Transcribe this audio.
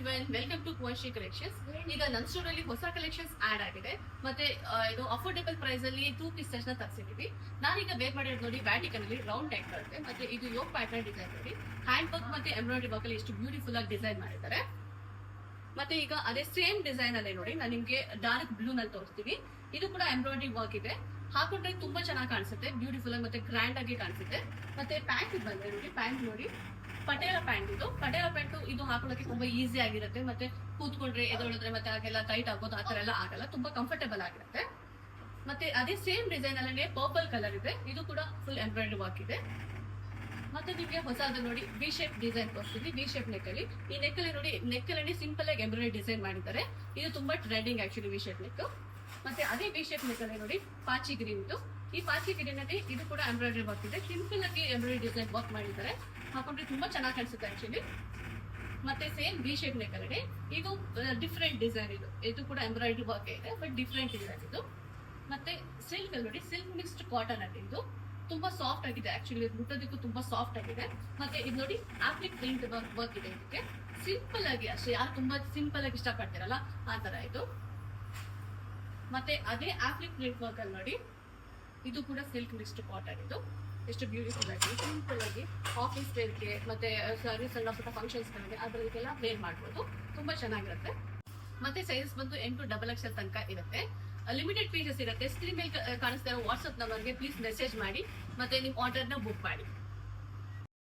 Everyone, welcome to Kuvamshi collections. ಈಗ ನನ್ನ store ಅಲ್ಲಿ ಹೊಸ ಕಲೆಕ್ಷನ್ಸ್ ಆಡ್ ಆಗಿದೆ. ಮತ್ತೆ ಇದು ಅಫೋರ್ಡೇಬಲ್ ಪ್ರೈಸ್ ಅಲ್ಲಿ 2 ಪೀಸ್ ಸೆಟ್ಸ್ ನ ತರಿಸಿದೀವಿ. ನಾನೀಗ ವೇರ್ ಮಾಡಿರೋದು ನೋಡಿ ವ್ಯಾಟಿಕನ್ ಅಲ್ಲಿ ರೌಂಡ್ ನೆಕ್ ಬರುತ್ತೆ. ಮತ್ತೆ ಇದು ಯೋಗ್ ಪ್ಯಾಟರ್ನ್ ಡಿಸೈನ್ ನೋಡಿ ಹ್ಯಾಂಡ್ ವರ್ಕ್ ಮತ್ತೆ ಎಂಬ್ರಾಯ್ಡರಿ ವರ್ಕ್ ಅಲ್ಲಿ ಎಷ್ಟು ಬ್ಯೂಟಿಫುಲ್ ಆಗಿ ಡಿಸೈನ್ ಮಾಡಿದ್ದಾರೆ. ಮತ್ತೆ ಈಗ ಅದೇ ಸೇಮ್ ಡಿಸೈನ್ ಅಲ್ಲಿ ನೋಡಿ ನಾನು ನಿಮ್ಗೆ ಡಾರ್ಕ್ ಬ್ಲೂ ನಲ್ಲಿ ತೋರಿಸ್ತೀವಿ. ಇದು ಕೂಡ ಎಂಬ್ರಾಯ್ಡರಿ ವರ್ಕ್ ಇದೆ. ಹಾಕೊಂಡ್ರೆ ತುಂಬಾ ಚೆನ್ನಾಗಿ ಕಾಣಿಸುತ್ತೆ, ಬ್ಯೂಟಿಫುಲ್ ಆಗಿ ಮತ್ತೆ ಗ್ರ್ಯಾಂಡ್ ಆಗಿ ಕಾಣಿಸುತ್ತೆ. ಮತ್ತೆ ಪ್ಯಾಂಟ್ ಬಂದ್ರೆ ನೋಡಿ, ಪ್ಯಾಂಟ್ ನೋಡಿ ಪಟೇಲ ಪ್ಯಾಂಟ್. ಇದು ಪಟೇಲ ಪ್ಯಾಂಟ್ ಇದು ಹಾಕೊಳ್ಳೋಕೆ ತುಂಬಾ ಈಸಿ ಆಗಿರುತ್ತೆ. ಮತ್ತೆ ಕೂತ್ಕೊಂಡ್ರೆ ಎದೊಳಿದ್ರೆ ಮತ್ತೆ ಹಾಗೆಲ್ಲ ಟೈಟ್ ಆಗೋದು ಆತರ ಎಲ್ಲ ಆಗಲ್ಲ, ತುಂಬಾ ಕಂಫರ್ಟೇಬಲ್ ಆಗಿರುತ್ತೆ. ಮತ್ತೆ ಅದೇ ಸೇಮ್ ಡಿಸೈನ್ ಅಲ್ಲೇ ಪರ್ಪಲ್ ಕಲರ್ ಇದೆ. ಇದು ಕೂಡ ಫುಲ್ ಎಂಬ್ರಾಯ್ಡರಿ ವರ್ಕ್ ಇದೆ. ಮತ್ತೆ ನಿಮ್ಗೆ ಹೊಸದು ನೋಡಿ ವಿ ಶೇಪ್ ಡಿಸೈನ್ ತೋರಿಸ್ತೀವಿ. ವಿ ಶೇಪ್ ನೆಕ್ ಅಲ್ಲಿ ಈ ನೆಕ್ ಅಲ್ಲಿ ನೋಡಿ, ನೆಕ್ ಅಲ್ಲಿ ಸಿಂಪಲ್ ಆಗಿ ಎಂಬ್ರಾಯ್ಡರಿ ಡಿಸೈನ್ ಮಾಡಿದ್ದಾರೆ. ಇದು ತುಂಬಾ trending actually we shape neck. ಮತ್ತೆ ಅದೇ ವಿ ಶೇಪ್ ನೆಕ್ ಅಲ್ಲಿ ನೋಡಿ ಪಾಚಿ ಗ್ರೀನ್ ಇದು. ಈ ಪಾಚಿ ಗ್ರೀನ್ ಅಲ್ಲಿ ಇದು ಕೂಡ ಎಂಬ್ರಾಯ್ಡರಿ ವರ್ಕ್ ಇದೆ. ಸಿಂಪಲ್ ಆಗಿ ಎಂಬ್ರಾಯ್ಡರಿ ಡಿಸೈನ್ ವರ್ಕ್ ಮಾಡಿದ್ದಾರೆ. ಹಾಕೊಂಡ್ರೆ ತುಂಬಾ ಚೆನ್ನಾಗಿ ಕಾಣಿಸುತ್ತೆ ಆಕ್ಚುಲಿ. ಮತ್ತೆ ಸೇಮ್ ವಿ ಶೇಪ್ ನೆಕ್ ಅಲ್ಲಿ ಇದು ಡಿಫ್ರೆಂಟ್ ಡಿಸೈನ್. ಇದು ಕೂಡ ಎಂಬ್ರಾಯ್ಡರಿ ವರ್ಕ್ ಇದೆ, ಬಟ್ ಡಿಫ್ರೆಂಟ್ ಡಿಸೈನ್ ಇದು. ಮತ್ತೆ ಸಿಲ್ಕ್ ಅಲ್ಲಿ ನೋಡಿ, ಸಿಲ್ಕ್ ಮಿಕ್ಸ್ಡ್ ಕಾಟನ್ ಅಲ್ಲಿ ಇದು ತುಂಬಾ ಸಾಫ್ಟ್ ಆಗಿದೆ ಆಕ್ಚುಲಿ, ಮುಟ್ಟೋದಕ್ಕೂ ತುಂಬಾ ಸಾಫ್ಟ್ ಆಗಿದೆ. ಮತ್ತೆ ಇದು ನೋಡಿ ಆಪ್ಲಿಕ್ ಪ್ರಿಂಟ್ ವರ್ಕ್ ಇದೆ. ಇದಕ್ಕೆ ಸಿಂಪಲ್ ಆಗಿ ಅಷ್ಟೇ, ಯಾರು ತುಂಬಾ ಸಿಂಪಲ್ ಆಗಿ ಇಷ್ಟಪಡ್ತೀರಲ್ಲ ಆ ತರ ಇದು. ಮತ್ತೆ ಅದೇ ಆಪ್ಲಿಕ್ ಪ್ರಿಂಟ್ ವರ್ಕ್ ಅಲ್ಲಿ ನೋಡಿ, ಇದು ಕೂಡ ಸಿಲ್ಕ್ ಮಿಕ್ಸ್ಡ್ ಕಾಟನ್. ಇದು ಎಷ್ಟು ಬ್ಯೂಟಿಫುಲ್ ಆಗಿ ಸಿಂಪಲ್ ಆಗಿ ಆಫೀಸ್ ವೇರ್ಗೆ ಮತ್ತೆ ಸಣ್ಣ ಪುಟ್ಟ ಫಂಕ್ಷನ್ಸ್ ಗಳಿಗೆ ಅದರಲ್ಲಿಗೆಲ್ಲ ವೇರ್ ಮಾಡ್ಬೋದು, ತುಂಬಾ ಚೆನ್ನಾಗಿರುತ್ತೆ. ಮತ್ತೆ ಸೈಜಸ್ ಬಂದು 8 XXL ತನಕ ಇರುತ್ತೆ. ಲಿಮಿಟೆಡ್ ಪೀಸಸ್ ಇರುತ್ತೆ. ಸ್ಕ್ರೀನ್ ಮೇಲೆ ಕಾಣಿಸ್ತಾ ಇರೋ ವಾಟ್ಸ್ಆಪ್ ನಂಬರ್ಗೆ ಪ್ಲೀಸ್ ಮೆಸೇಜ್ ಮಾಡಿ ಮತ್ತೆ ನಿಮ್ಮ ಆರ್ಡರ್ನ ಬುಕ್ ಮಾಡಿ.